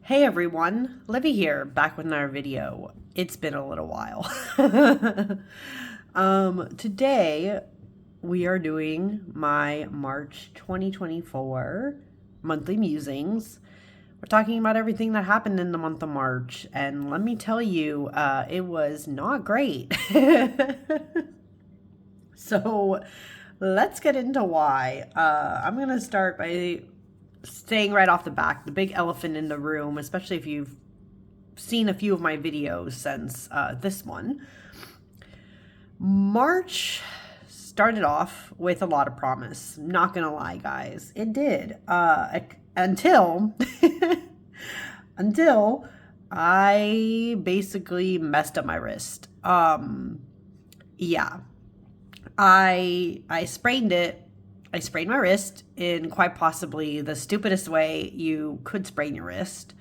Hey everyone, Livy here, back with another video. It's been a little while. Today we are doing my March 2024 monthly musings. We're talking about everything that happened in the month of March, and let me tell you, it was not great. So let's get into why. I'm gonna start by saying right off the back, the big elephant in the room, especially if you've seen a few of my videos since this one. March started off with a lot of promise. Not gonna lie, guys. It did. Until until I basically messed up my wrist. Yeah. I sprained it. I sprained my wrist in quite possibly the stupidest way you could sprain your wrist.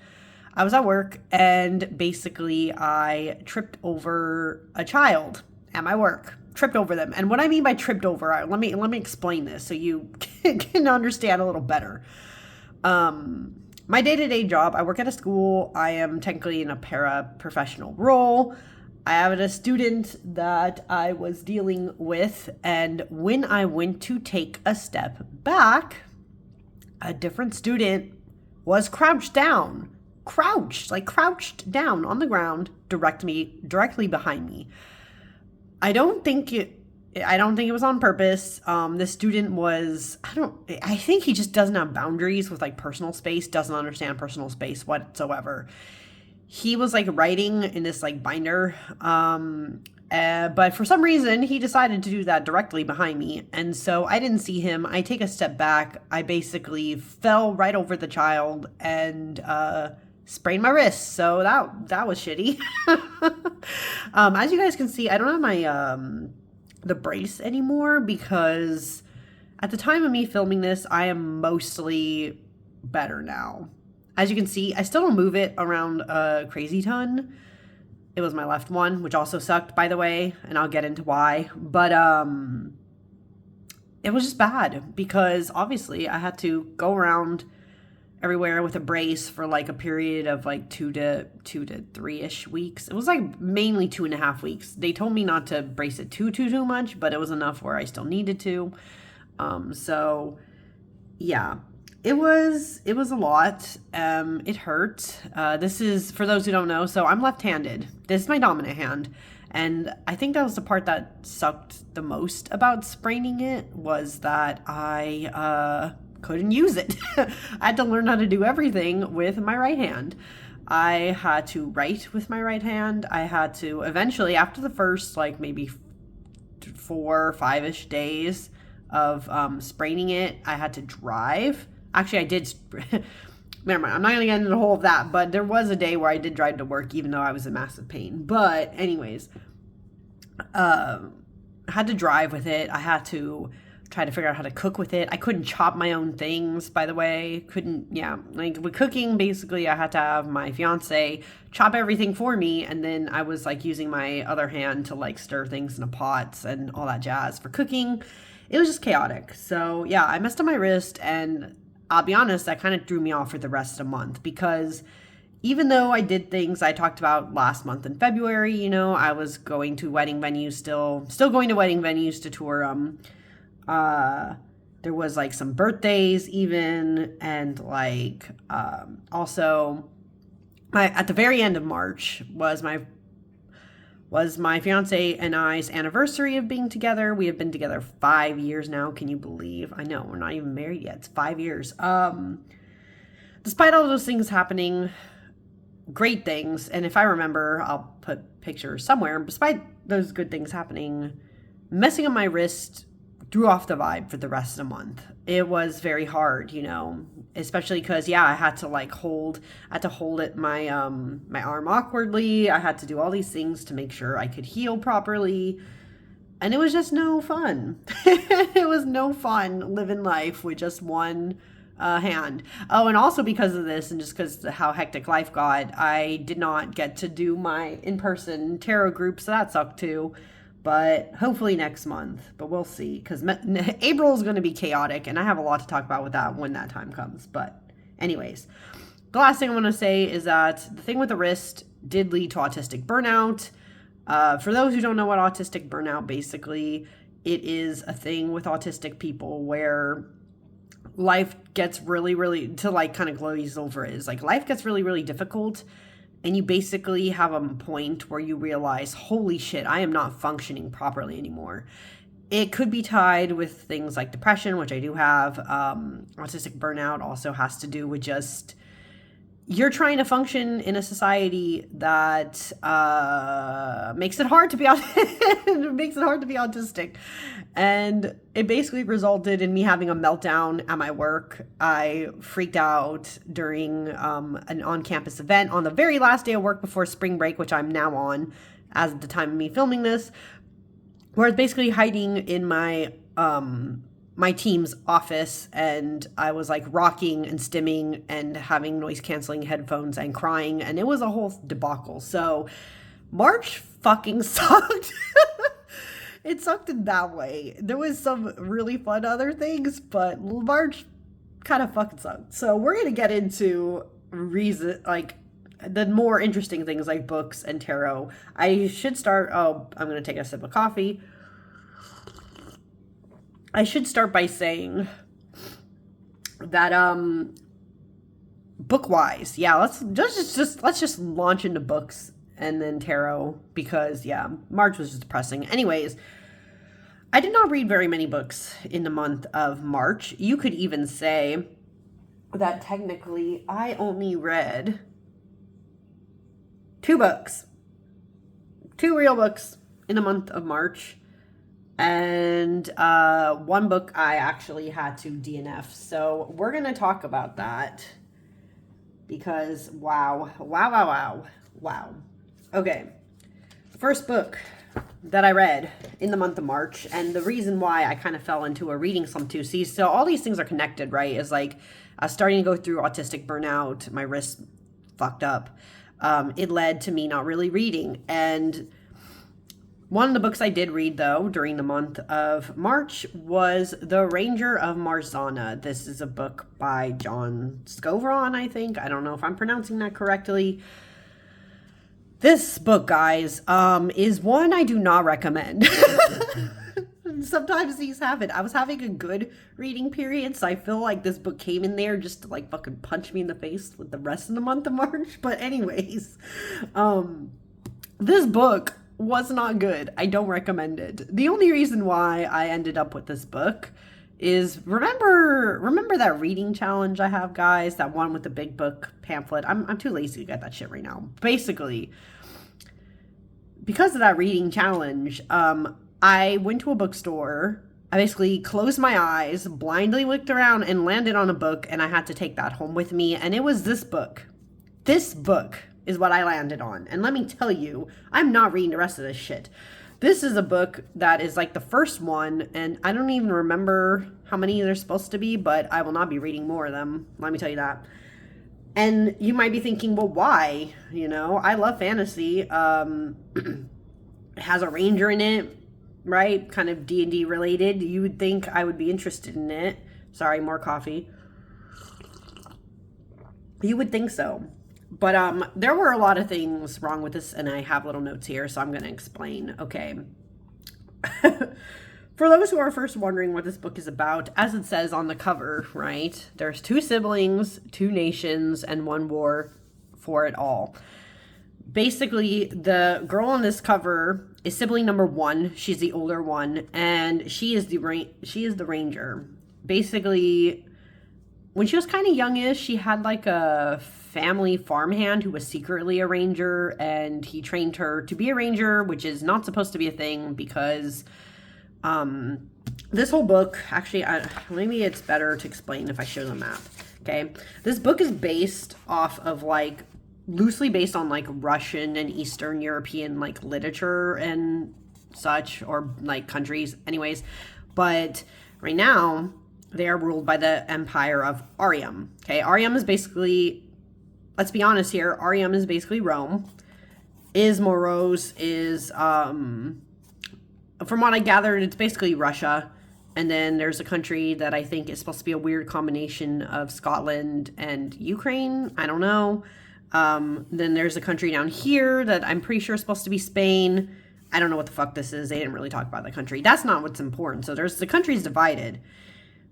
I was at work and basically I tripped over a child at my work. Tripped over them. And what I mean by tripped over, let me explain this so you can understand a little better. My day-to-day job, I work at a school. I am technically in a paraprofessional role. I have a student that I was dealing with, and when I went to take a step back, a different student was crouched down on the ground directly behind me. I don't think it was on purpose. The student was, I think he just doesn't have boundaries with like personal space, doesn't understand personal space whatsoever. He was like writing in this like binder, but for some reason he decided to do that directly behind me, and so I didn't see him. I take a step back. I basically fell right over the child and sprained my wrist. So that was shitty. As you guys can see, I don't have my the brace anymore because at the time of me filming this, I am mostly better now. As you can see, I still don't move it around a crazy ton. It was my left one, which also sucked, by the way, and I'll get into why. But it was just bad because obviously I had to go around everywhere with a brace for like a period of like 2 to 3-ish weeks. It was like mainly 2.5 weeks. They told me not to brace it too much, but it was enough where I still needed to. So yeah. It was a lot. It hurt. This is, for those who don't know, so I'm left-handed. This is my dominant hand. And I think that was the part that sucked the most about spraining it, was that I couldn't use it. I had to learn how to do everything with my right hand. I had to write with my right hand. I had to eventually, after the first like maybe 4 or 5-ish days of spraining it, I had to drive. Actually, I did. Never mind. I'm not going to get into the whole of that, but there was a day where I did drive to work, even though I was in massive pain. But anyways, I had to drive with it. I had to try to figure out how to cook with it. I couldn't chop my own things, by the way. Like with cooking, basically, I had to have my fiance chop everything for me, and then I was like using my other hand to like stir things in the pots and all that jazz for cooking. It was just chaotic. So yeah, I messed up my wrist, and I'll be honest, that kind of threw me off for the rest of the month, because even though I did things I talked about last month in February, you know, I was going to wedding venues, still going to wedding venues to tour them. There was like some birthdays even, and like also at the very end of March was my fiance and I's anniversary of being together. We have been together 5 years now. Can you believe? I know, we're not even married yet. It's 5 years. Despite all those things happening, great things, and if I remember, I'll put pictures somewhere. Despite those good things happening, messing up my wrist threw off the vibe for the rest of the month. It was very hard, you know, especially because, yeah, I had to hold it, my arm awkwardly. I had to do all these things to make sure I could heal properly. And it was just no fun. It was no fun living life with just one hand. Oh, and also because of this, and just because how hectic life got, I did not get to do my in-person tarot group, so that sucked too. But hopefully next month. But we'll see, because April is going to be chaotic, and I have a lot to talk about with that when that time comes. But anyways, the last thing I want to say is that the thing with the wrist did lead to autistic burnout. For those who don't know what autistic burnout, basically, it is a thing with autistic people where life gets really, to like kind of glaze over it, is like life gets really difficult, and you basically have a point where you realize, holy shit, I am not functioning properly anymore. It could be tied with things like depression, which I do have. Autistic burnout also has to do with just you're trying to function in a society that makes it hard to be autistic, and it basically resulted in me having a meltdown at my work. I freaked out during an on-campus event on the very last day of work before spring break, which I'm now on as of the time of me filming this, where I was basically hiding in my my team's office, and I was like rocking and stimming and having noise canceling headphones and crying, and it was a whole debacle. So March fucking sucked. It sucked in that way. There was some really fun other things, but March kind of fucking sucked. So we're gonna get into the more interesting things like books and tarot. I should start. Oh, I'm gonna take a sip of coffee. I should start by saying that book-wise, yeah, let's just launch into books and then tarot, because yeah, March was just depressing. Anyways, I did not read very many books in the month of March. You could even say that technically I only read 2 books. 2 real books in the month of March. And 1 book I actually had to DNF. So we're going to talk about that because wow. Okay. First book that I read in the month of March, and the reason why I kind of fell into a reading slump too. See, so all these things are connected, right? Is like I was starting to go through autistic burnout. My wrist fucked up. It led to me not really reading. And one of the books I did read, though, during the month of March was The Ranger of Marzana. This is a book by John Scovron, I think. I don't know if I'm pronouncing that correctly. This book, guys, is one I do not recommend. Sometimes these happen. I was having a good reading period, so I feel like this book came in there just to, like, fucking punch me in the face with the rest of the month of March. But anyways, this book was not good. I don't recommend it. The only reason why I ended up with this book is remember that reading challenge I have, guys, that one with the big book pamphlet. I'm too lazy to get that shit right now. Basically, because of that reading challenge, I went to a bookstore. I basically closed my eyes, blindly looked around, and landed on a book, and I had to take that home with me, and it was this book. This book is what I landed on. And let me tell you, I'm not reading the rest of this shit. This is a book that is like the first one, and I don't even remember how many there's supposed to be, but I will not be reading more of them. Let me tell you that. And you might be thinking, well, why? You know, I love fantasy. It has a ranger in it, right? Kind of D&D related. You would think I would be interested in it. Sorry, more coffee. You would think so. But there were a lot of things wrong with this, and I have little notes here, so I'm going to explain. Okay. For those who are first wondering what this book is about, as it says on the cover, right? There's 2 siblings, 2 nations, and 1 war for it all. Basically, the girl on this cover is sibling number 1. She's the older one, and she is the ranger. Basically, when she was kind of youngish, she had like a family farmhand who was secretly a ranger, and he trained her to be a ranger, which is not supposed to be a thing because this whole book, actually, maybe it's better to explain if I show the map. Okay, this book is based off of like loosely based on like Russian and Eastern European like literature and such, or like countries anyways, but right now they are ruled by the Empire of Arium. Okay, Arium is basically, let's be honest here, Arium is basically Rome. Ismoros is, from what I gathered, it's basically Russia. And then there's a country that I think is supposed to be a weird combination of Scotland and Ukraine. I don't know. Then there's a country down here that I'm pretty sure is supposed to be Spain. I don't know what the fuck this is. They didn't really talk about the country. That's not what's important. So the country's divided.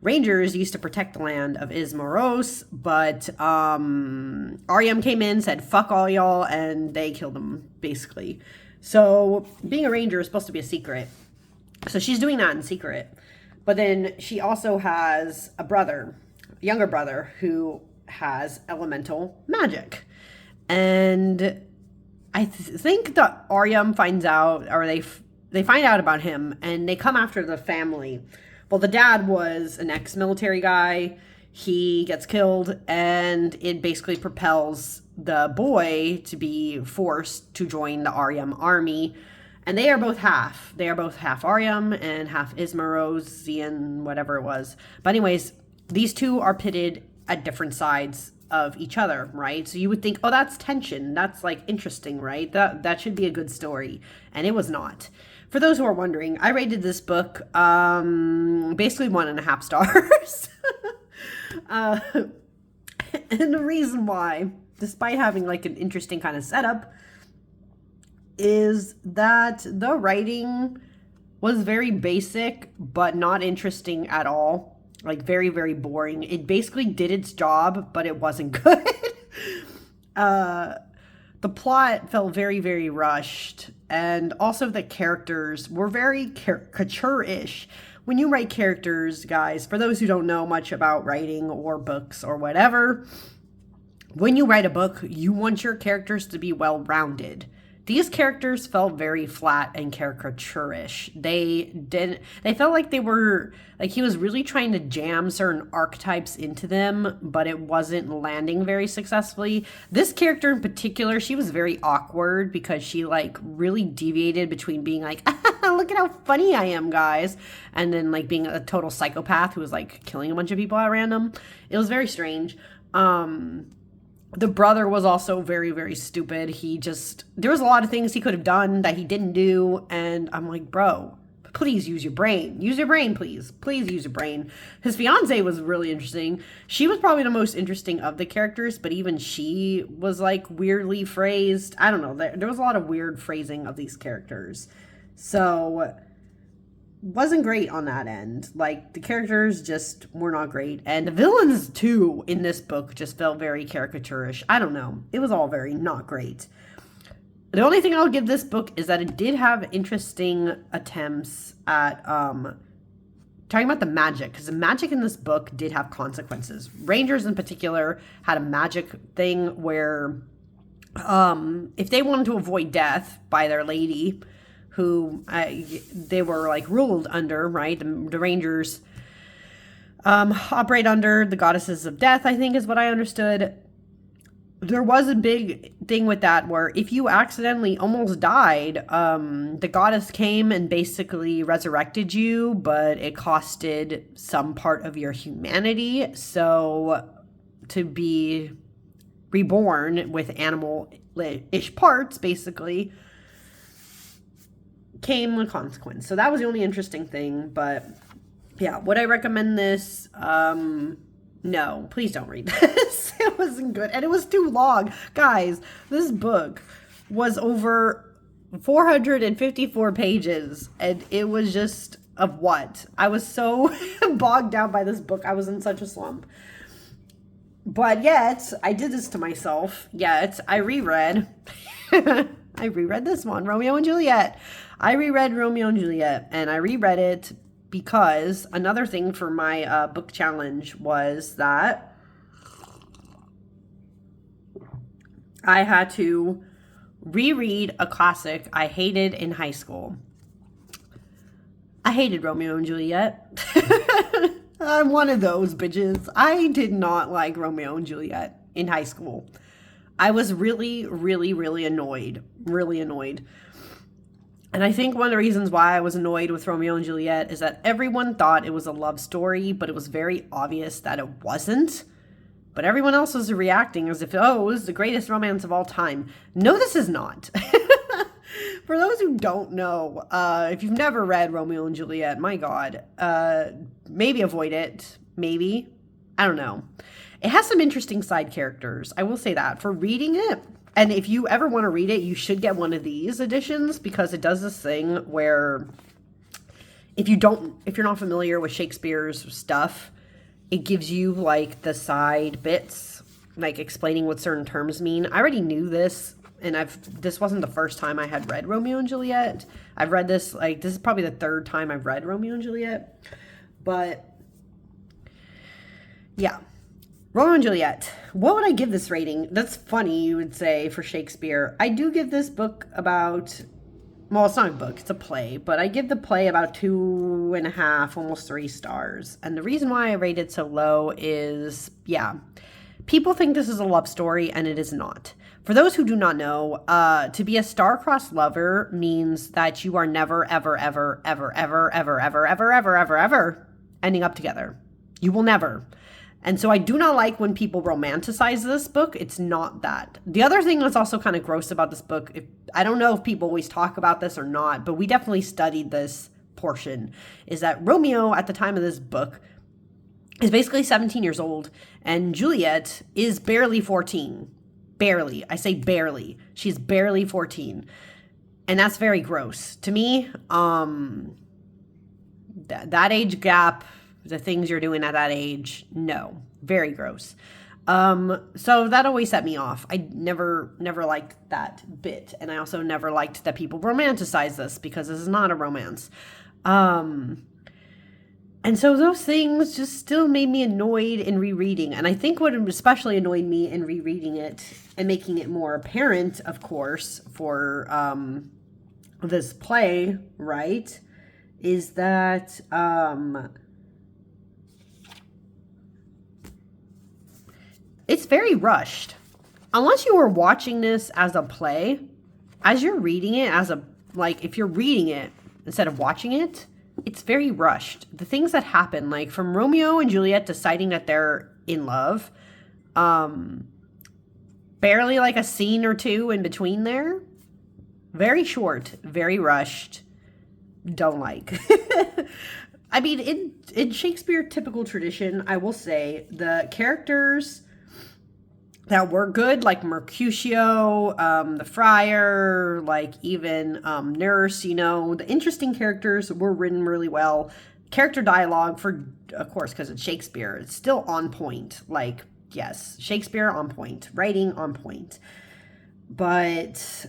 Rangers used to protect the land of Ismaros, but Aryam came in, said, fuck all y'all, and they killed them, basically. So being a ranger is supposed to be a secret. So she's doing that in secret. But then she also has a brother, a younger brother, who has elemental magic. And I think that Aryam finds out, or they find out about him, and they come after the family. Well, the dad was an ex-military guy. He gets killed, and it basically propels the boy to be forced to join the Aryam army. And they are both half. They are both half Aryam and half Ismarosian, whatever it was. But anyways, these two are pitted at different sides of each other, right? So you would think, oh, that's tension. That's like interesting, right? That should be a good story. And it was not. For those who are wondering, I rated this book basically 1.5 stars. And the reason why, despite having like an interesting kind of setup, is that the writing was very basic, but not interesting at all. Like very, very boring. It basically did its job, but it wasn't good. The plot felt very, very rushed. And also the characters were very caricature-ish. When you write characters, guys, for those who don't know much about writing or books or whatever, when you write a book, you want your characters to be well-rounded. These characters felt very flat and caricature-ish. They felt like they were, like he was really trying to jam certain archetypes into them, but it wasn't landing very successfully. This character in particular, she was very awkward because she like really deviated between being like, look at how funny I am, guys, and then like being a total psychopath who was like killing a bunch of people at random. It was very strange. The brother was also very, very stupid. There was a lot of things he could have done that he didn't do. And I'm like, bro, please use your brain. Use your brain, please. Please use your brain. His fiance was really interesting. She was probably the most interesting of the characters, but even she was like weirdly phrased. I don't know. There was a lot of weird phrasing of these characters. So wasn't great on that end. Like the characters just were not great, and the villains too in this book just felt very caricaturish. I don't know, it was all very not great. The only thing I'll give this book is that it did have interesting attempts at talking about the magic, because the magic in this book did have consequences. Rangers in particular had a magic thing where if they wanted to avoid death by their lady, who they were like ruled under, right? The Rangers operate under the goddesses of death, I think is what I understood. There was a big thing with that where if you accidentally almost died, the goddess came and basically resurrected you, but it costed some part of your humanity. So to be reborn with animal-ish parts, basically, came a consequence. So that was the only interesting thing. But yeah, would I recommend this? No, please don't read this. It wasn't good, and it was too long, guys. This book was over 454 pages, and it was just of what? I was so bogged down by this book. I was in such a slump. But yet I did this to myself. Yet I reread I reread this one, Romeo and Juliet. I reread Romeo and Juliet, and I reread it because another thing for my book challenge was that I had to reread a classic I hated in high school. I hated Romeo and Juliet. I'm one of those bitches. I did not like Romeo and Juliet in high school. I was really, really, really annoyed. Really annoyed. And I think one of the reasons why I was annoyed with Romeo and Juliet is that everyone thought it was a love story, but it was very obvious that it wasn't. But everyone else was reacting as if, oh, it was the greatest romance of all time. No, this is not. For those who don't know, if you've never read Romeo and Juliet, my God, maybe avoid it. Maybe. I don't know. It has some interesting side characters. I will say that. For reading it, and if you ever want to read it, you should get one of these editions because it does this thing where if you're not familiar with Shakespeare's stuff, it gives you like the side bits, like explaining what certain terms mean. I already knew this, and this wasn't the first time I had read Romeo and Juliet. I've read this, like, this is probably the third time I've read Romeo and Juliet. But yeah. Romeo and Juliet. What would I give this rating? That's funny, you would say, for Shakespeare. I do give this book about, well, it's not a book, it's a play, but I give the play about 2.5, almost 3 stars. And the reason why I rate it so low is, yeah, people think this is a love story, and it is not. For those who do not know, to be a star-crossed lover means that you are never, ever, ever, ever, ever, ever, ever, ever, ever, ever, ever ending up together. You will never. And so I do not like when people romanticize this book. It's not that. The other thing that's also kind of gross about this book, I don't know if people always talk about this or not, but we definitely studied this portion, is that Romeo at the time of this book is basically 17 years old, and Juliet is barely 14. Barely. I say barely. She's barely 14. And that's very gross. To me, that age gap, the things you're doing at that age, no, very gross. So that always set me off. I never liked that bit. And I also never liked that people romanticize this because this is not a romance. And so those things just still made me annoyed in rereading. And I think what especially annoyed me in rereading it and making it more apparent, of course, for this play, right, is that it's very rushed. Unless you were watching this as a play, as you're reading it if you're reading it instead of watching it, it's very rushed. The things that happen, like from Romeo and Juliet deciding that they're in love, barely like a scene or two in between there. Very short, very rushed. Don't like. I mean, in Shakespeare typical tradition, I will say the characters that were good, like Mercutio, the friar, like even Nurse, the interesting characters were written really well. Character dialogue, of course, because it's Shakespeare, it's still on point. Like, yes, Shakespeare on point, writing on point. But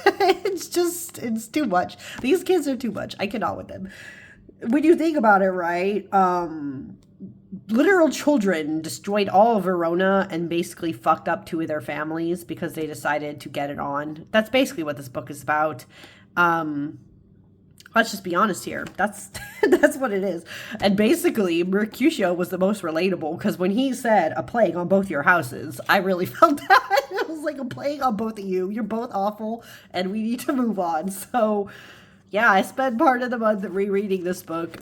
it's too much. These kids are too much. I cannot with them. When you think about it, right, literal children destroyed all of Verona and basically fucked up 2 of their families because they decided to get it on. That's basically what this book is about. Let's just be honest here. That's what it is. And basically, Mercutio was the most relatable because when he said a plague on both your houses, I really felt that. It was like a plague on both of you. You're both awful and we need to move on. So, yeah, I spent part of the month rereading this book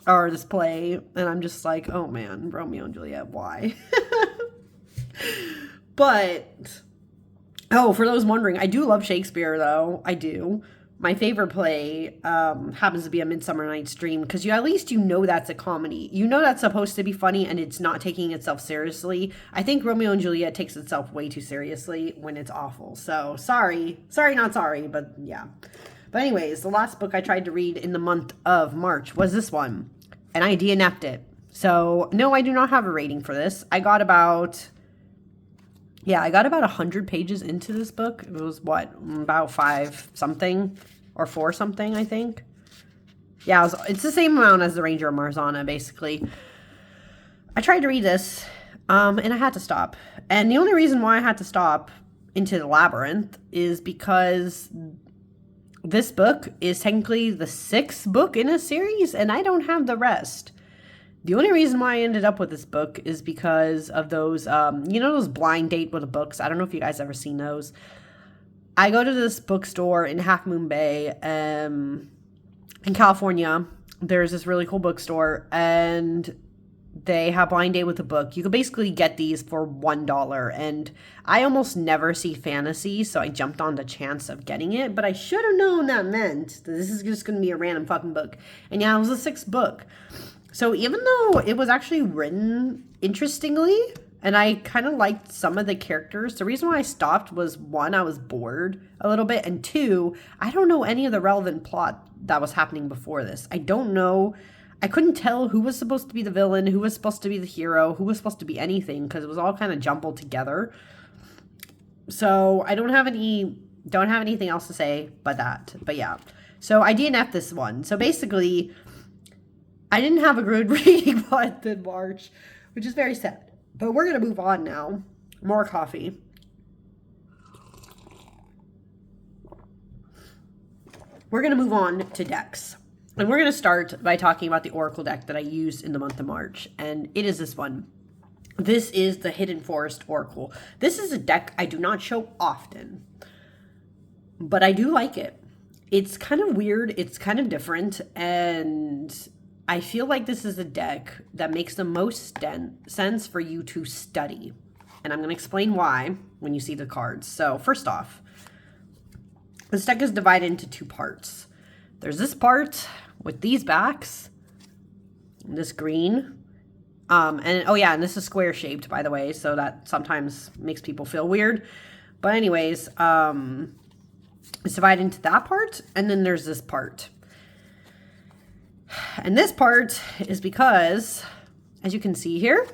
or this play, and I'm just like, oh man, Romeo and Juliet, why? But, for those wondering, I do love Shakespeare, though. I do. My favorite play happens to be A Midsummer Night's Dream, because at least you know that's a comedy. You know that's supposed to be funny, and it's not taking itself seriously. I think Romeo and Juliet takes itself way too seriously when it's awful. So, sorry. Sorry, not sorry, but yeah. But anyways, the last book I tried to read in the month of March was this one. And I DNF'd it. So, no, I do not have a rating for this. I got about 100 pages into this book. It was, about 5 something or 4 something, I think. Yeah, it's the same amount as The Ranger of Marzana, basically. I tried to read this, and I had to stop. And the only reason why I had to stop into the Labyrinth is because this book is technically the 6th book in a series, and I don't have the rest. The only reason why I ended up with this book is because of those, those blind date with the books. I don't know if you guys ever seen those. I go to this bookstore in Half Moon Bay, in California. There's this really cool bookstore, and They have blind date with a book. You could basically get these for $1. And I almost never see fantasy, so I jumped on the chance of getting it. But I should have known that meant that this is just going to be a random fucking book. And yeah, it was a 6th book. So even though it was actually written interestingly, and I kind of liked some of the characters, the reason why I stopped was, 1, I was bored a little bit, and 2, I don't know any of the relevant plot that was happening before this. I don't know. I couldn't tell who was supposed to be the villain, who was supposed to be the hero, who was supposed to be anything, because it was all kind of jumbled together. So I don't have anything else to say but that. But yeah. So I DNF'd this one. So basically, I didn't have a good reading month in March, which is very sad. But we're going to move on now. More coffee. We're going to move on to decks. And we're going to start by talking about the Oracle deck that I used in the month of March. And it is this one. This is the Hidden Forest Oracle. This is a deck I do not show often, but I do like it. It's kind of weird. It's kind of different. And I feel like this is a deck that makes the most sense for you to study. And I'm going to explain why when you see the cards. So first off, this deck is divided into 2 parts. There's this part with these backs, this green, and oh yeah, and this is square shaped, by the way, so that sometimes makes people feel weird. But anyways, it's divided into that part, and then there's this part. And this part is because, as you can see here,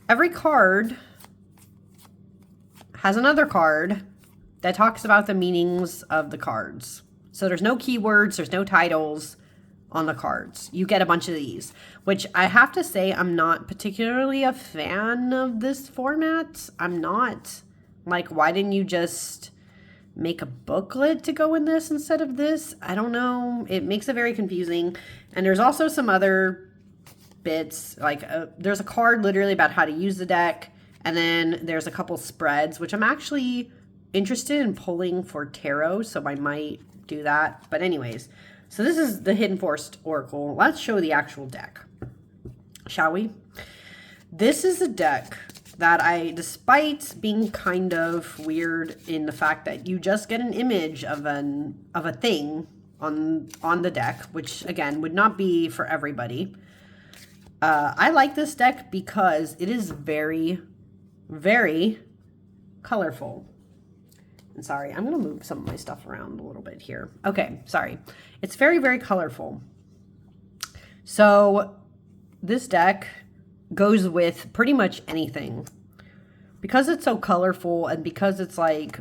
every card has another card that talks about the meanings of the cards. So there's no keywords, there's no titles on the cards. You get a bunch of these, which I have to say I'm not particularly a fan of this format. I'm not. Like, why didn't you just make a booklet to go in this instead of this? I don't know. It makes it very confusing. And there's also some other bits, like there's a card literally about how to use the deck. And then there's a couple spreads, which I'm actually interested in pulling for tarot, so I might do that. But anyways, so this is the Hidden Forest Oracle. Let's show the actual deck, shall we? This is a deck that despite being kind of weird in the fact that you just get an image of a thing on the deck, which again would not be for everybody. I like this deck because it is very, very colorful. Sorry, I'm going to move some of my stuff around a little bit here. Okay, sorry. It's very, very colorful. So this deck goes with pretty much anything. Because it's so colorful and because it's like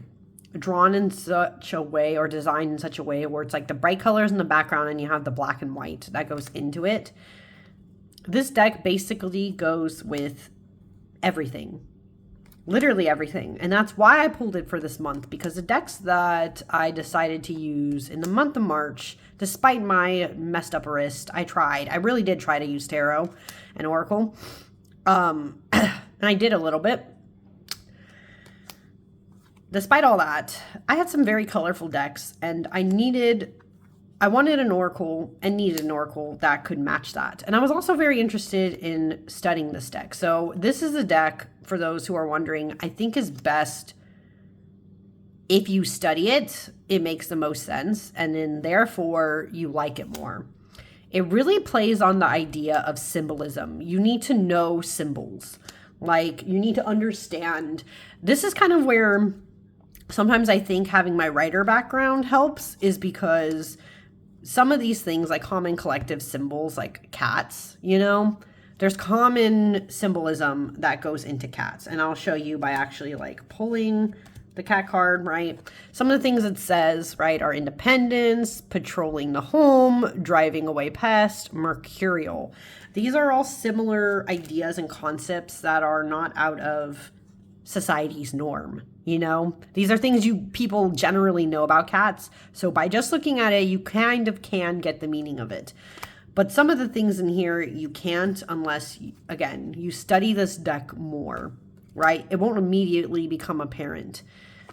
drawn in such a way or designed in such a way where it's like the bright colors in the background and you have the black and white that goes into it. This deck basically goes with everything. Literally everything. And that's why I pulled it for this month, because the decks that I decided to use in the month of March, despite my messed up wrist, I really did try to use tarot and Oracle. And I did a little bit. Despite all that, I had some very colorful decks, and I wanted an Oracle and needed an Oracle that could match that. And I was also very interested in studying this deck. So this is a deck, for those who are wondering, I think is best if you study it, it makes the most sense. And then therefore you like it more. It really plays on the idea of symbolism. You need to know symbols. Like, you need to understand. This is kind of where sometimes I think having my writer background helps, is because some of these things, like common collective symbols, like cats, you know, there's common symbolism that goes into cats. And I'll show you by actually like pulling the cat card, right? Some of the things it says, right, are independence, patrolling the home, driving away pest, mercurial. These are all similar ideas and concepts that are not out of society's norm. You know, these are things people generally know about cats. So by just looking at it, you kind of can get the meaning of it. But some of the things in here you can't unless, again, you study this deck more, right? It won't immediately become apparent.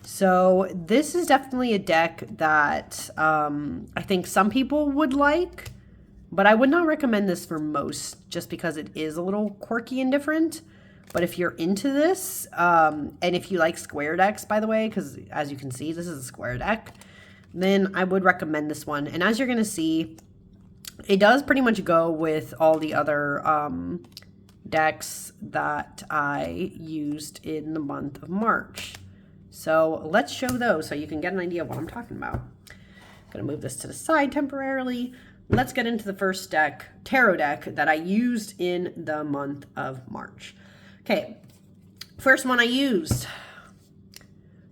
So this is definitely a deck that I think some people would like but I would not recommend this for most just because it is a little quirky and different. But if you're into this, and if you like square decks, by the way, because as you can see, this is a square deck, then I would recommend this one. And as you're going to see, it does pretty much go with all the other decks that I used in the month of March. So let's show those so you can get an idea of what I'm talking about. I'm going to move this to the side temporarily. Let's get into the first deck, tarot deck, that I used in the month of March. Okay, first one I used,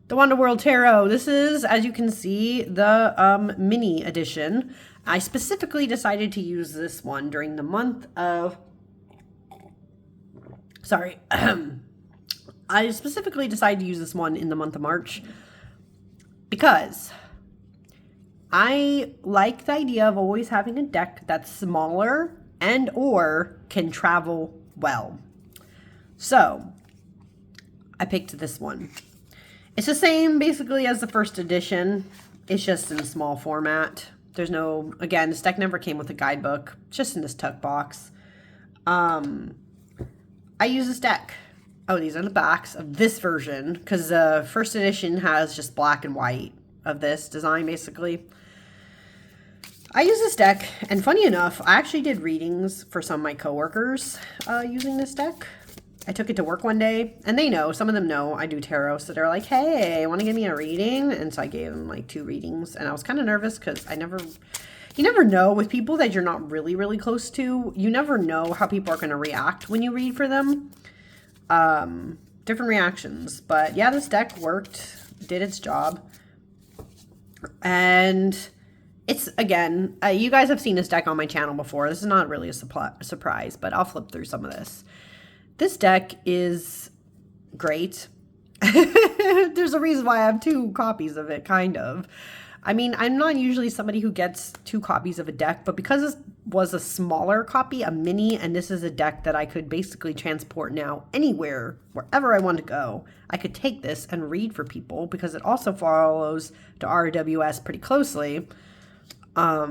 the Wonderworld Tarot. This is, as you can see, the mini edition. I specifically decided to use this one during the month of, I specifically decided to use this one in the month of March because I like the idea of always having a deck that's smaller and or can travel well. So I picked this one. It's the same basically as the first edition. It's just in a small format. There's no, again, this deck never came with a guidebook. It's just in this tuck box. I use this deck. Oh, these are the backs of this version because the first edition has just black and white of this design basically. I use this deck, and funny enough, I actually did readings for some of my coworkers using this deck. I took it to work one day, and they know, some of them know I do tarot, so they're like, hey, want to give me a reading? And so I gave them like 2 readings, and I was kind of nervous because you never know with people that you're not really, really close to. You never know how people are going to react when you read for them. Different reactions, but yeah, this deck worked, did its job, and it's, again, you guys have seen this deck on my channel before. This is not really a surprise, but I'll flip through some of this. This deck is great. There's a reason why I have 2 copies of it, kind of. I mean, I'm not usually somebody who gets 2 copies of a deck, but because this was a smaller copy, a mini, and this is a deck that I could basically transport now anywhere, wherever I want to go, I could take this and read for people because it also follows to RWS pretty closely. I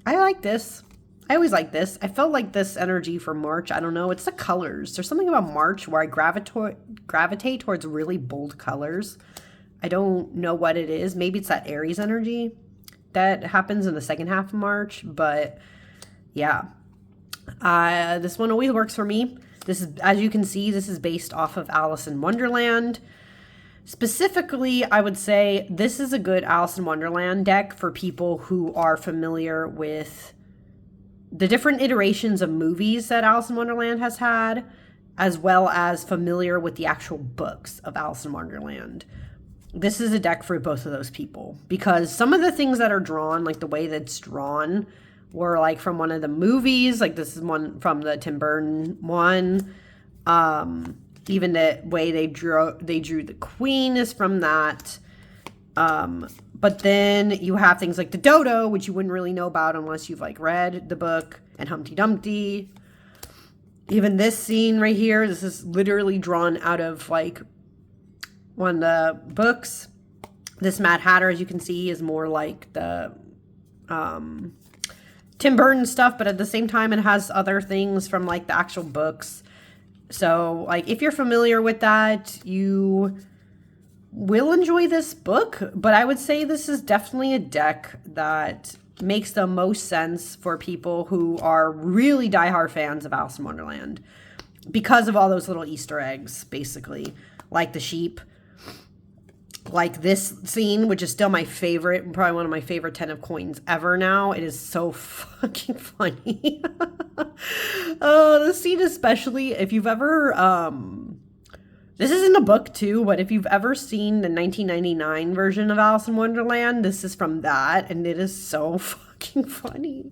like this. I always like this. I felt like this energy for March. I don't know. It's the colors. There's something about March where I gravitate towards really bold colors. I don't know what it is. Maybe it's that Aries energy that happens in the second half of March. But yeah, this one always works for me. This is, as you can see, this is based off of Alice in Wonderland. Specifically, I would say this is a good Alice in Wonderland deck for people who are familiar with the different iterations of movies that Alice in Wonderland has had, as well as familiar with the actual books of Alice in Wonderland. This is a deck for both of those people because some of the things that are drawn, like the way that's drawn, were like from one of the movies. Like this is one from the Tim Burton one. Even the way they drew the Queen is from that. But then you have things like the Dodo, which you wouldn't really know about unless you've like read the book, and Humpty Dumpty. Even this scene right here, this is literally drawn out of like one of the books. This Mad Hatter, as you can see, is more like the Tim Burton stuff, but at the same time it has other things from like the actual books. So like if you're familiar with that, you will enjoy this book, but I would say this is definitely a deck that makes the most sense for people who are really diehard fans of Alice in Wonderland because of all those little Easter eggs, basically, like the sheep, like this scene, which is still my favorite, probably one of my favorite 10 of coins ever now. It is so fucking funny. Oh, this scene especially, if you've ever, this is in the book too, but if you've ever seen the 1999 version of Alice in Wonderland, this is from that, and it is so fucking funny.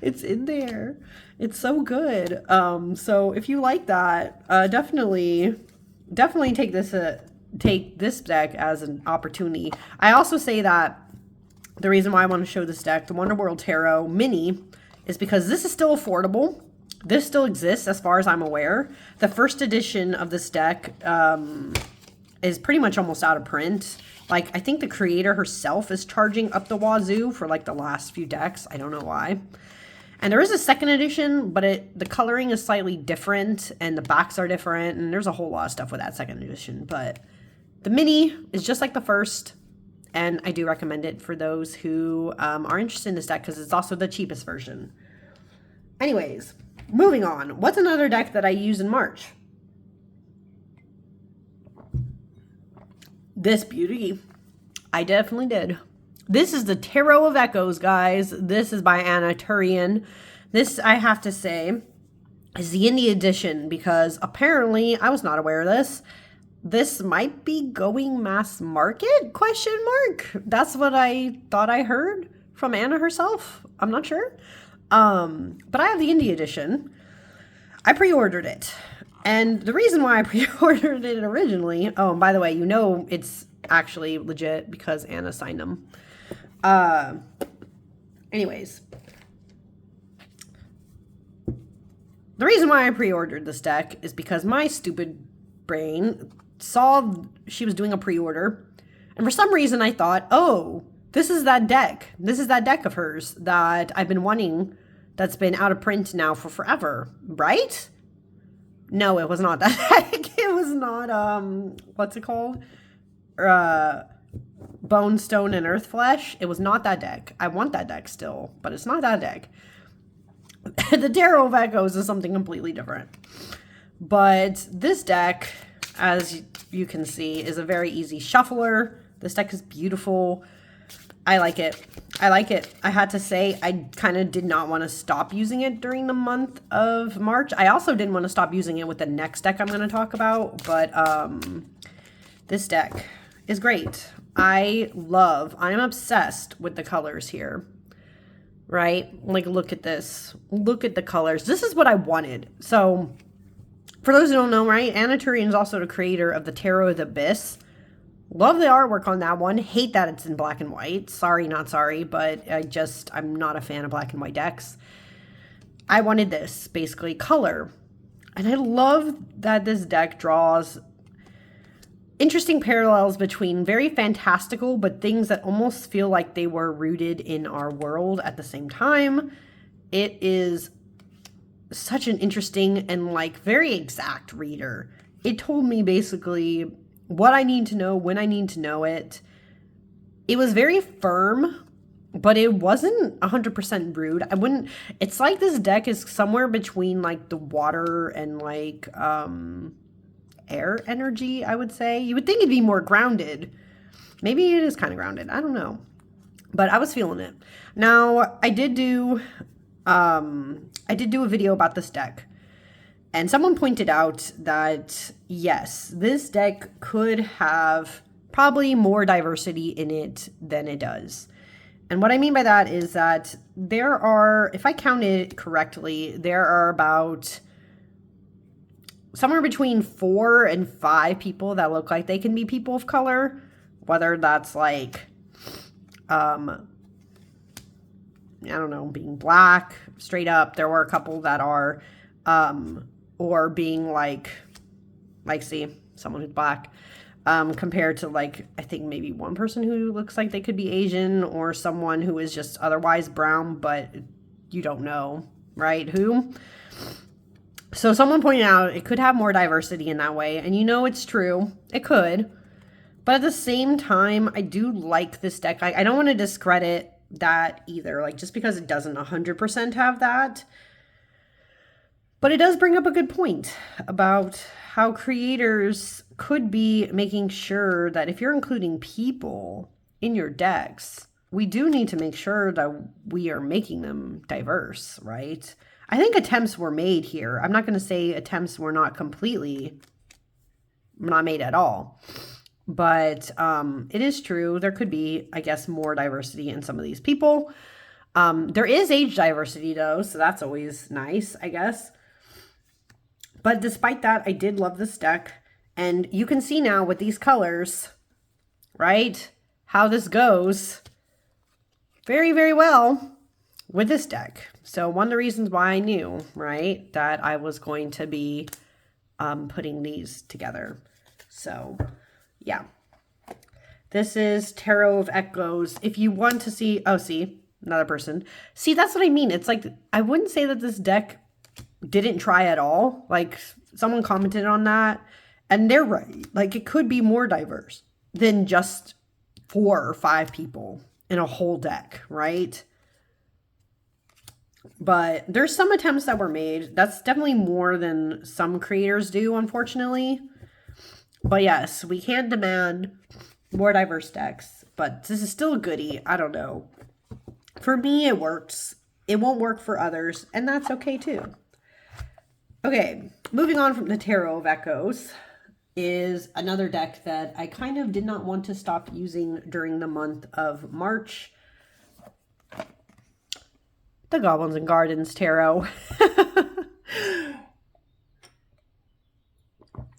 It's in there. It's so good. So if you like that, definitely take this deck as an opportunity. I also say that the reason why I want to show this deck, the Wonderworld Tarot Mini, is because this is still affordable. This still exists as far as I'm aware. The first edition of this deck is pretty much almost out of print. Like, I think the creator herself is charging up the wazoo for like the last few decks. I don't know why. And there is a second edition, but the coloring is slightly different and the backs are different. And there's a whole lot of stuff with that second edition. But the mini is just like the first. And I do recommend it for those who are interested in this deck because it's also the cheapest version. Anyways, moving on. What's another deck that I used in March? This beauty. I definitely did. This is the Taro of Echoes, guys. This is by Anna Turian. This, I have to say, is the indie edition because apparently, I was not aware of this. This might be going mass market, question mark? That's what I thought I heard from Anna herself. I'm not sure. But I have the indie edition. I pre-ordered it. And the reason why I pre-ordered it originally, oh, and by the way, you know it's actually legit because Anna signed them. Anyways. The reason why I pre-ordered this deck is because my stupid brain saw she was doing a pre-order. And for some reason I thought, oh, this is that deck. This is that deck of hers that I've been wanting that's been out of print now for forever, right? No, it was not that deck. It was not, what's it called? Bone, Stone, and Earth Flesh. It was not that deck. I want that deck still, but it's not that deck. The Taro of Echoes is something completely different. But this deck, as you can see, is a very easy shuffler. This deck is beautiful. I like it. I like it. I had to say, I kind of did not want to stop using it during the month of March. I also didn't want to stop using it with the next deck I'm going to talk about, but this deck is great. I am obsessed with the colors here, right? Like, look at this. Look at the colors. This is what I wanted. So, for those who don't know, right, Anna Turian is also the creator of the Tarot of the Abyss. Love the artwork on that one. Hate that it's in black and white. Sorry, not sorry, but I'm not a fan of black and white decks. I wanted this, basically, color. And I love that this deck draws interesting parallels between very fantastical, but things that almost feel like they were rooted in our world at the same time. It is such an interesting and, like, very exact reader. It told me, basically, what I need to know, when I need to know it. It was very firm, but it wasn't 100% rude. It's like this deck is somewhere between, like, the water and, like, air energy, I would say. You would think it'd be more grounded. Maybe it is kind of grounded. I don't know. But I was feeling it. Now, I did do a video about this deck. And someone pointed out that, yes, this deck could have probably more diversity in it than it does. And what I mean by that is that there are, if I counted correctly, there are about somewhere between 4 and 5 people that look like they can be people of color. Whether that's like, I don't know, being black, straight up. There were a couple that are, or being like, see, someone who's black, compared to, like, I think maybe one person who looks like they could be Asian, or someone who is just otherwise brown, but you don't know, right, who? So someone pointed out it could have more diversity in that way, and you know it's true. It could. But at the same time, I do like this deck. I don't want to discredit that either, like, just because it doesn't 100% have that. But it does bring up a good point about how creators could be making sure that if you're including people in your decks, we do need to make sure that we are making them diverse, right? I think attempts were made here. I'm not going to say attempts were not made at all. But it is true. There could be, I guess, more diversity in some of these people. There is age diversity, though, so that's always nice, I guess. But despite that, I did love this deck. And you can see now with these colors, right, how this goes very, very well with this deck. So one of the reasons why I knew, right, that I was going to be putting these together. So, yeah. This is Taro of Echoes. If you want to see, oh, see, another person. See, that's what I mean. It's like, I wouldn't say that this deck didn't try at all. Like, someone commented on that, and they're right. Like, it could be more diverse than just 4 or 5 people in a whole deck, right? But there's some attempts that were made. That's definitely more than some creators do, unfortunately. But yes, we can demand more diverse decks. But this is still a goodie. I don't know. For me, it works. It won't work for others, and that's okay too. Okay, moving on from the Taro of Echoes is another deck that I kind of did not want to stop using during the month of March. The Goblins and Gardens Tarot.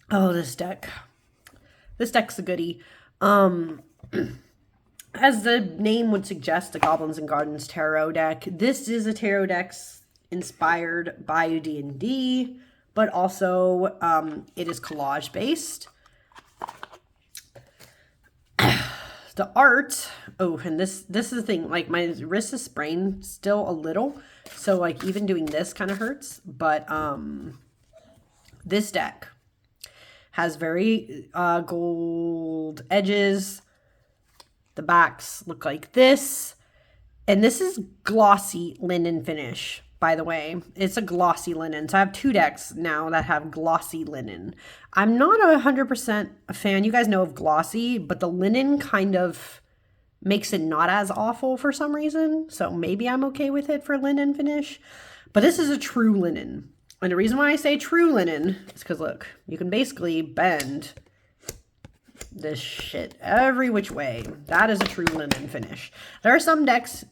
Oh, this deck. This deck's a goodie. As the name would suggest, the Goblins and Gardens Tarot deck. This is a tarot deck inspired by D&D, but also it is collage based. The art, oh, and this is the thing, like my wrist is sprained still a little, so like even doing this kind of hurts, but this deck has very gold edges. The backs look like this, and this is glossy linen finish, by the way. It's a glossy linen, so I have 2 decks now that have glossy linen. I'm not 100% a fan. You guys know of glossy, but the linen kind of makes it not as awful for some reason, so maybe I'm okay with it for linen finish. But this is a true linen, and the reason why I say true linen is because, look, you can basically bend this shit every which way. That is a true linen finish. There are some decks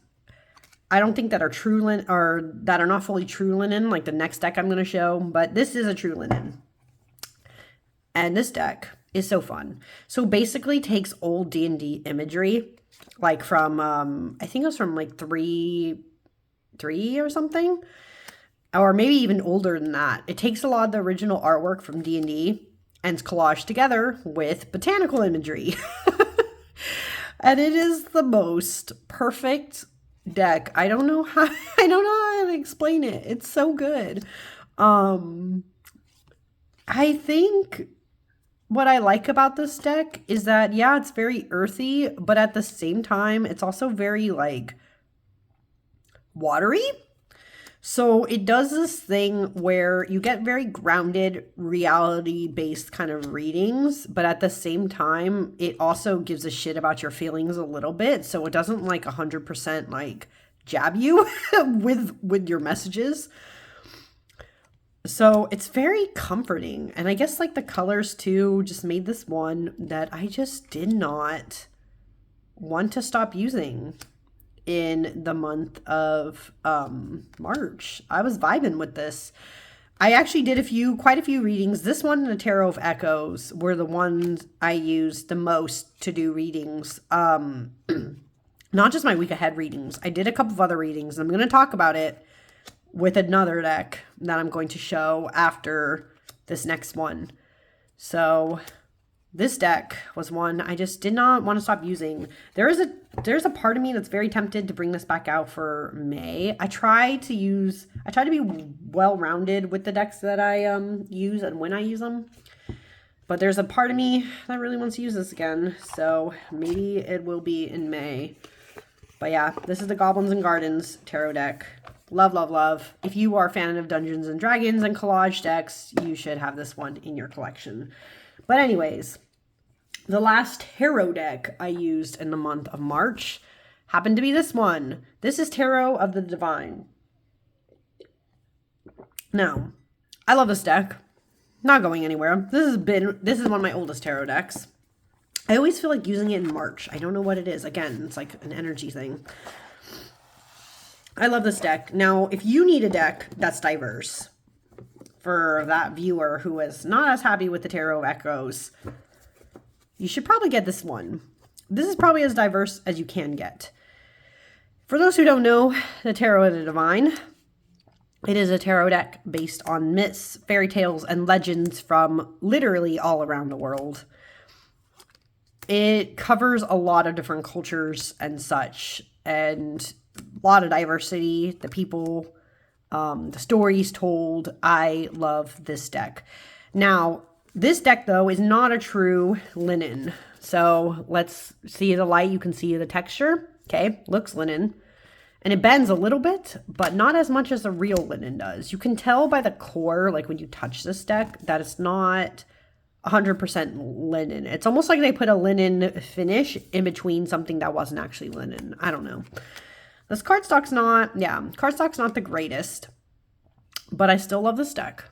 I don't think that are true linen, or that are not fully true linen, like the next deck I'm going to show, but this is a true linen. And this deck is so fun. So basically takes old D&D imagery, like from, I think it was from like 3 or something, or maybe even older than that. It takes a lot of the original artwork from D&D and it's collaged together with botanical imagery. And it is the most perfect deck. I don't know how to explain it. It's so good. I think what I like about this deck is that, yeah, it's very earthy, but at the same time, it's also very, like, watery. So it does this thing where you get very grounded, reality-based kind of readings, but at the same time, it also gives a shit about your feelings a little bit. So it doesn't, like, 100%, like, jab you with your messages. So it's very comforting. And I guess, like, the colors, too, just made this one that I just did not want to stop using in the month of March. I was vibing with this. I actually did quite a few readings. This one and the Taro of Echoes were the ones I used the most to do readings. Not just my week ahead readings. I did a couple of other readings. I'm going to talk about it with another deck that I'm going to show after this next one. So this deck was one I just did not want to stop using. There's a part of me that's very tempted to bring this back out for May. I try to be well-rounded with the decks that I use and when I use them. But there's a part of me that really wants to use this again. So maybe it will be in May. But yeah, this is the Goblins and Gardens Tarot deck. Love, love, love. If you are a fan of Dungeons and Dragons and collage decks, you should have this one in your collection. But anyways, the last tarot deck I used in the month of March happened to be this one. This is Tarot of the Divine. Now, I love this deck. Not going anywhere. This is one of my oldest tarot decks. I always feel like using it in March. I don't know what it is. Again, it's like an energy thing. I love this deck. Now, if you need a deck that's diverse for that viewer who is not as happy with the Taro of Echoes, you should probably get this one. This is probably as diverse as you can get. For those who don't know, the Tarot of the Divine, it is a tarot deck based on myths, fairy tales, and legends from literally all around the world. It covers a lot of different cultures and such, and A lot of diversity, the people, the stories told. I love this deck. Now, this deck, though, is not a true linen. So let's see the light. You can see the texture. Okay, looks linen. And it bends a little bit, but not as much as a real linen does. You can tell by the core, like when you touch this deck, that it's not 100% linen. It's almost like they put a linen finish in between something that wasn't actually linen. I don't know. This cardstock's not the greatest, but I still love this deck.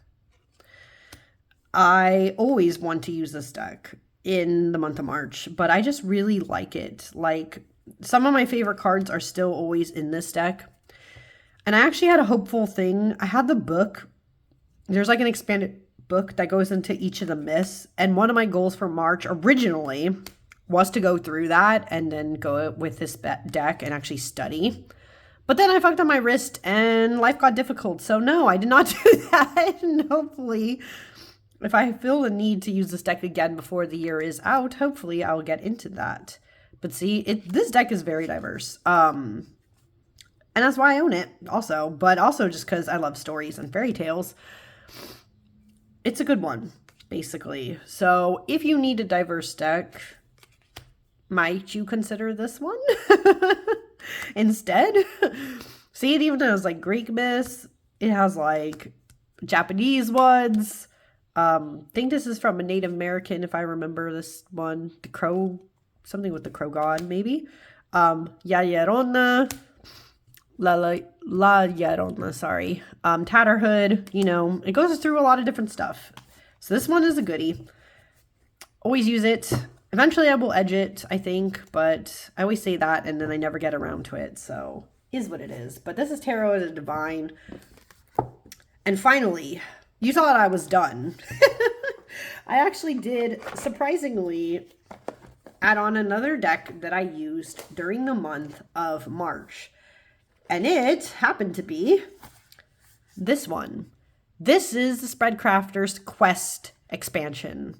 I always want to use this deck in the month of March, but I just really like it. Like, some of my favorite cards are still always in this deck. And I actually had a hopeful thing. I had the book. There's like an expanded book that goes into each of the myths. And one of my goals for March originally was to go through that and then go with this deck and actually study. But then I fucked up my wrist and life got difficult. So no, I did not do that. And hopefully, if I feel the need to use this deck again before the year is out, hopefully I'll get into that. But see, this deck is very diverse. And that's why I own it also. But also just because I love stories and fairy tales. It's a good one, basically. So if you need a diverse deck, might you consider this one instead? See, it even has like Greek myths. It has like Japanese ones. I think this is from a Native American, if I remember this one. The crow, something with the crow god, maybe. La Llorona, sorry. Tatterhood, you know, it goes through a lot of different stuff. So this one is a goodie. Always use it. Eventually I will edge it, I think, but I always say that and then I never get around to it. So is what it is. But this is Tarot of the Divine. And finally, you thought I was done. I actually did, surprisingly, add on another deck that I used during the month of March. And it happened to be this one. This is the Spreadcrafter's Quest expansion.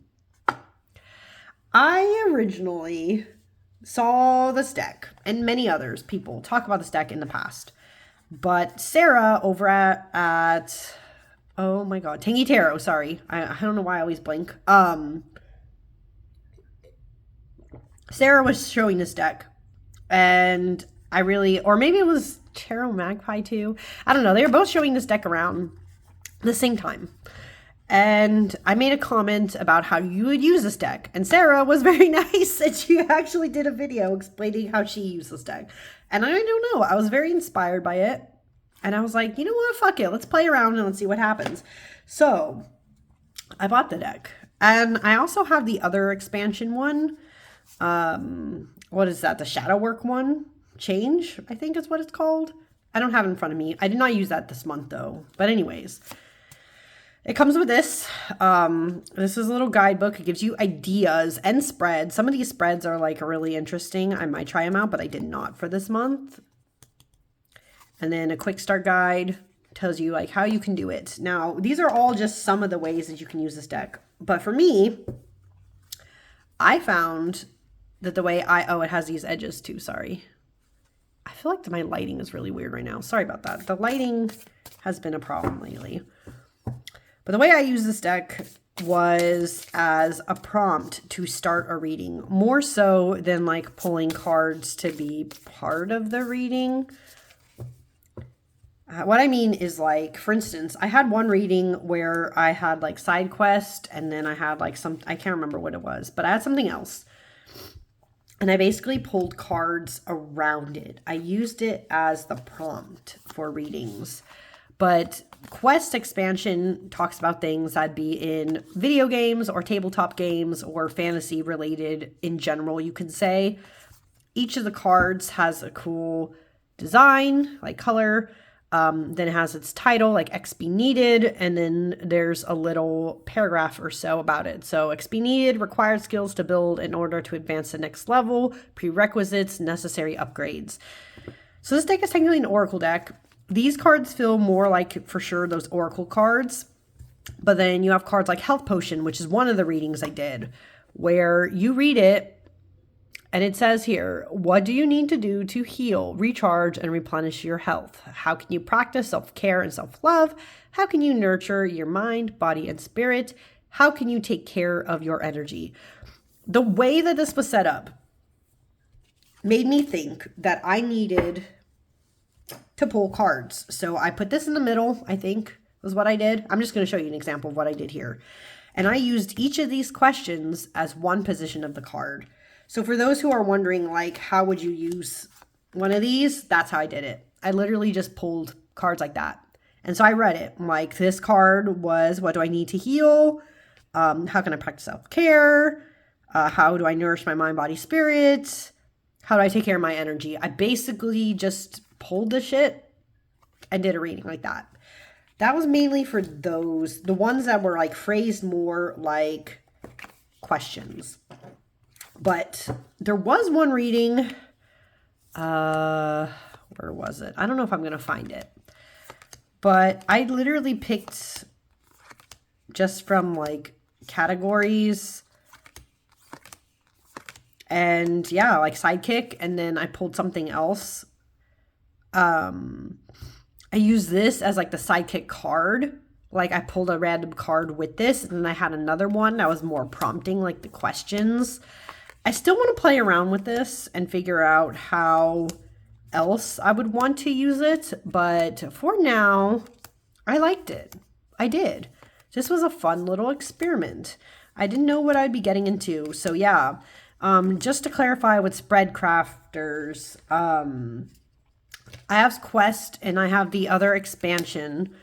I originally saw this deck and many others, people talk about this deck in the past. But Sarah over at oh my god, Tangy Tarot, sorry. I don't know why I always blink. Sarah was showing this deck and I really, or maybe it was Tarot Magpie too. I don't know. They were both showing this deck around the same time. And I made a comment about how you would use this deck. And Sarah was very nice and she actually did a video explaining how she used this deck. And I don't know. I was very inspired by it. And I was like, you know what? Fuck it. Let's play around and let's see what happens. So I bought the deck. And I also have the other expansion one. What is that? The Shadow Work one? Change, I think is what it's called. I don't have it in front of me. I did not use that this month though. But anyways, it comes with this. This is a little guidebook. It gives you ideas and spreads. Some of these spreads are like really interesting. I might try them out, but I did not for this month. And then a quick start guide tells you like how you can do it. Now, these are all just some of the ways that you can use this deck. But for me, I found that the way it has these edges too, sorry. I feel like my lighting is really weird right now. Sorry about that. The lighting has been a problem lately. But the way I use this deck was as a prompt to start a reading. More so than like pulling cards to be part of the reading. What I mean is like, for instance, I had one reading where I had like side quest and then I had like I can't remember what it was, but I had something else. And I basically pulled cards around it. I used it as the prompt for readings. But Quest expansion talks about things that'd be in video games or tabletop games or fantasy related in general, you could say. Each of the cards has a cool design, like color. Then it has its title, like XP needed, and then there's a little paragraph or so about it. So XP needed, required skills to build in order to advance the next level, prerequisites, necessary upgrades. So this deck is technically an Oracle deck. These cards feel more like, for sure, those Oracle cards. But then you have cards like Health Potion, which is one of the readings I did, where you read it, And it says here, what do you need to do to heal, recharge, and replenish your health? How can you practice self-care and self-love? How can you nurture your mind, body, and spirit? How can you take care of your energy? The way that this was set up made me think that I needed to pull cards. So I put this in the middle, I think was what I did. I'm just going to show you an example of what I did here. And I used each of these questions as one position of the card. So for those who are wondering, like, how would you use one of these? That's how I did it. I literally just pulled cards like that. And so I read it. Like, this card was, what do I need to heal? How can I practice self-care? How do I nourish my mind, body, spirit? How do I take care of my energy? I basically just pulled the shit and did a reading like that. That was mainly for those, the ones that were like phrased more like questions. But there was one reading, where was it? I don't know if I'm going to find it. But I literally picked just from like categories and yeah, like sidekick. And then I pulled something else. I used this as like the sidekick card. Like I pulled a random card with this, and then I had another one that was more prompting, like the questions. I still want to play around with this and figure out how else I would want to use it. But for now, I liked it. I did. This was a fun little experiment. I didn't know what I'd be getting into. So yeah, just to clarify with Spreadcrafters, I have Quest and I have the other expansion,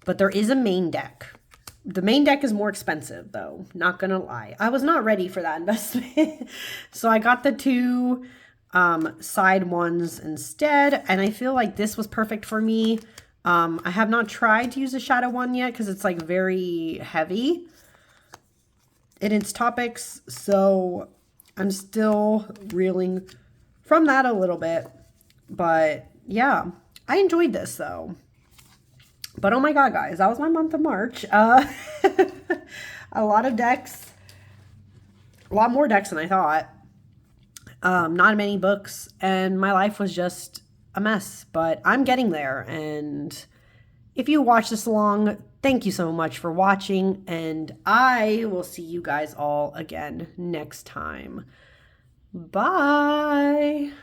but there is a main deck. The main deck is more expensive though, not gonna lie. I was not ready for that investment. So I got the two side ones instead, and I feel like this was perfect for me. I have not tried to use the shadow one yet because it's like very heavy in its topics, so I'm still reeling from that a little bit. But yeah, I enjoyed this though. But oh my god, guys, that was my month of March. A lot of decks, a lot more decks than I thought. Not many books, and my life was just a mess, but I'm getting there. And if you watch this long, thank you so much for watching, and I will see you guys all again next time. Bye.